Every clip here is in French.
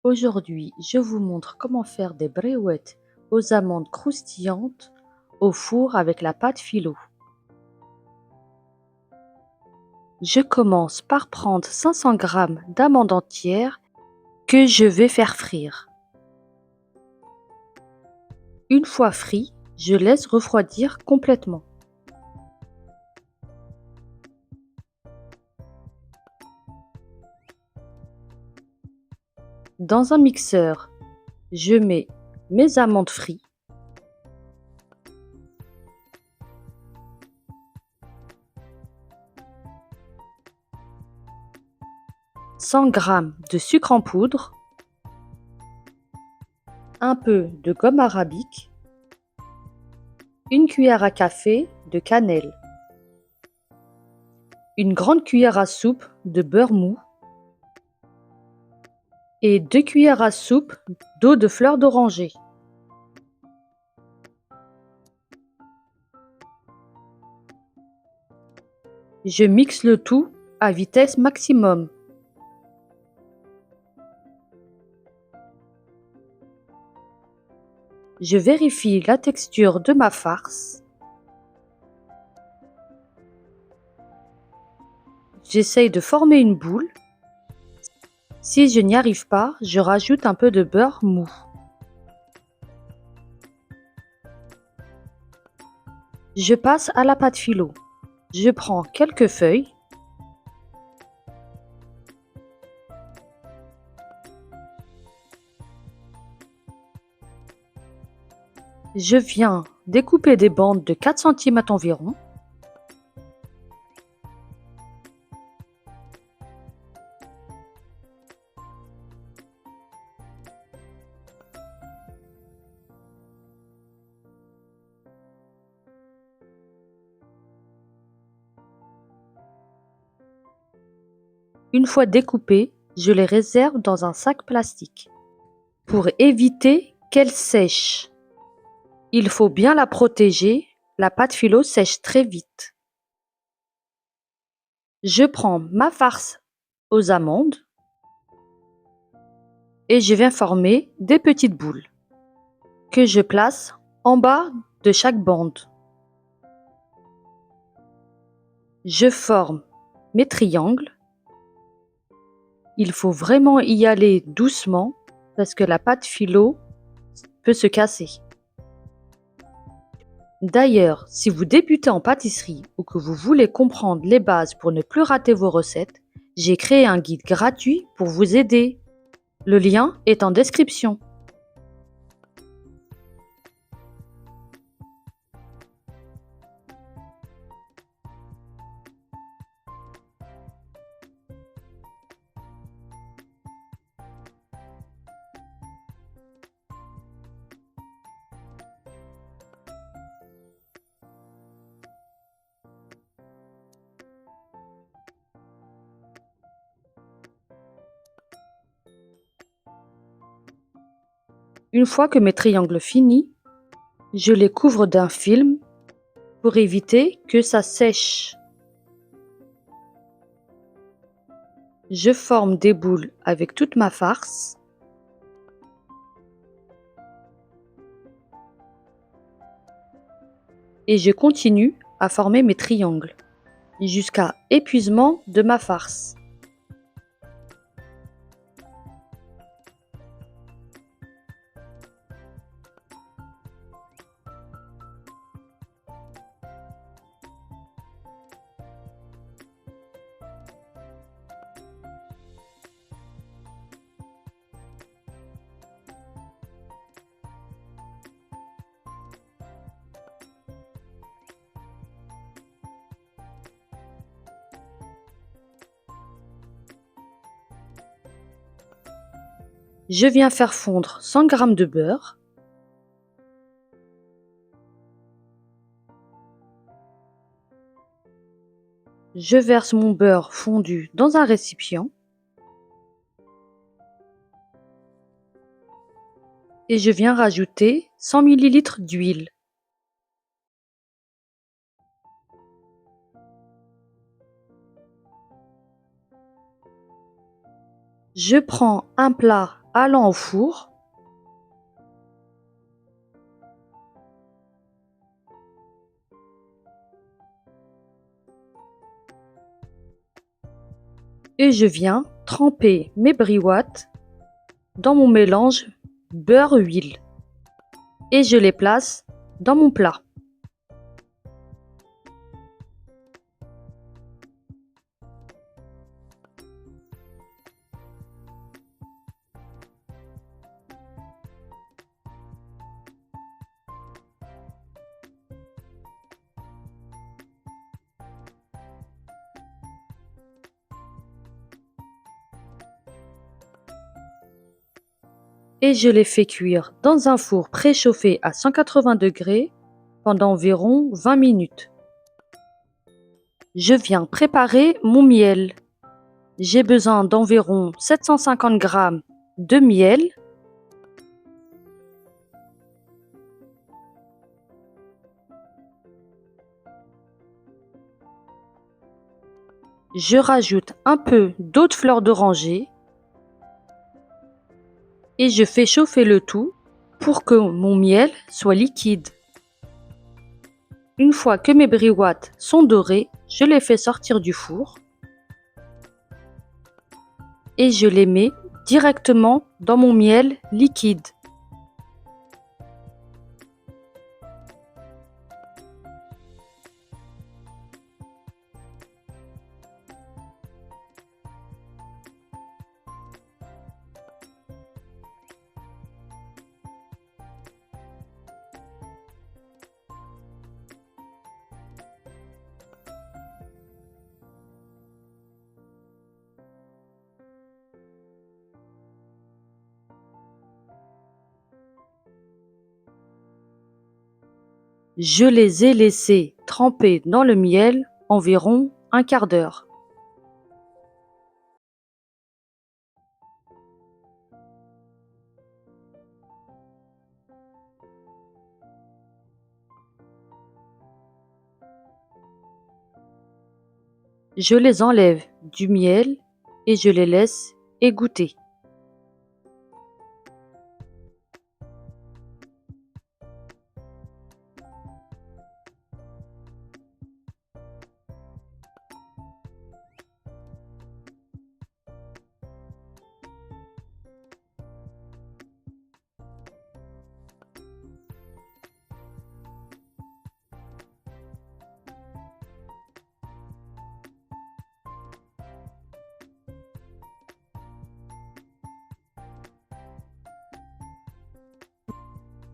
Aujourd'hui, je vous montre comment faire des brouettes aux amandes croustillantes au four avec la pâte philo. Je commence par prendre 500 g d'amandes entières que je vais faire frire. Une fois frit, je laisse refroidir complètement. Dans un mixeur, je mets mes amandes frites, 100 g de sucre en poudre, un peu de gomme arabique, une cuillère à café de cannelle, une grande cuillère à soupe de beurre mou et 2 cuillères à soupe d'eau de fleur d'oranger. Je mixe le tout à vitesse maximum. Je vérifie la texture de ma farce. J'essaye de former une boule. Si je n'y arrive pas, je rajoute un peu de beurre mou. Je passe à la pâte philo. Je prends quelques feuilles. Je viens découper des bandes de 4 cm environ. Une fois découpées, je les réserve dans un sac plastique. Pour éviter qu'elles sèchent, il faut bien la protéger, la pâte philo sèche très vite. Je prends ma farce aux amandes et je viens former des petites boules que je place en bas de chaque bande. Je forme mes triangles. Il faut vraiment y aller doucement parce que la pâte philo peut se casser. D'ailleurs, si vous débutez en pâtisserie ou que vous voulez comprendre les bases pour ne plus rater vos recettes, j'ai créé un guide gratuit pour vous aider. Le lien est en description. Une fois que mes triangles finis, je les couvre d'un film pour éviter que ça sèche. Je forme des boules avec toute ma farce. Et je continue à former mes triangles jusqu'à épuisement de ma farce. Je viens faire fondre 100 g de beurre. Je verse mon beurre fondu dans un récipient et je viens rajouter 100 ml d'huile. Je prends un plat allant au four. Et je viens tremper mes briouates dans mon mélange beurre-huile. Et je les place dans mon plat. Et je les fais cuire dans un four préchauffé à 180 degrés pendant environ 20 minutes. Je viens préparer mon miel. J'ai besoin d'environ 750 g de miel. Je rajoute un peu d'eau de fleur d'oranger et je fais chauffer le tout pour que mon miel soit liquide. Une fois que mes briouates sont dorées, je les fais sortir du four et je les mets directement dans mon miel liquide. Je les ai laissés tremper dans le miel environ un quart d'heure. Je les enlève du miel et je les laisse égoutter.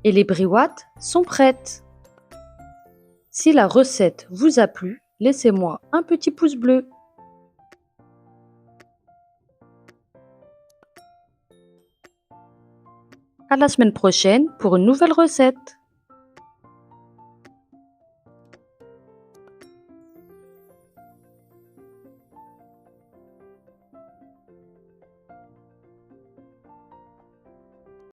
Et les briouates sont prêtes. Si la recette vous a plu, laissez-moi un petit pouce bleu. À la semaine prochaine pour une nouvelle recette.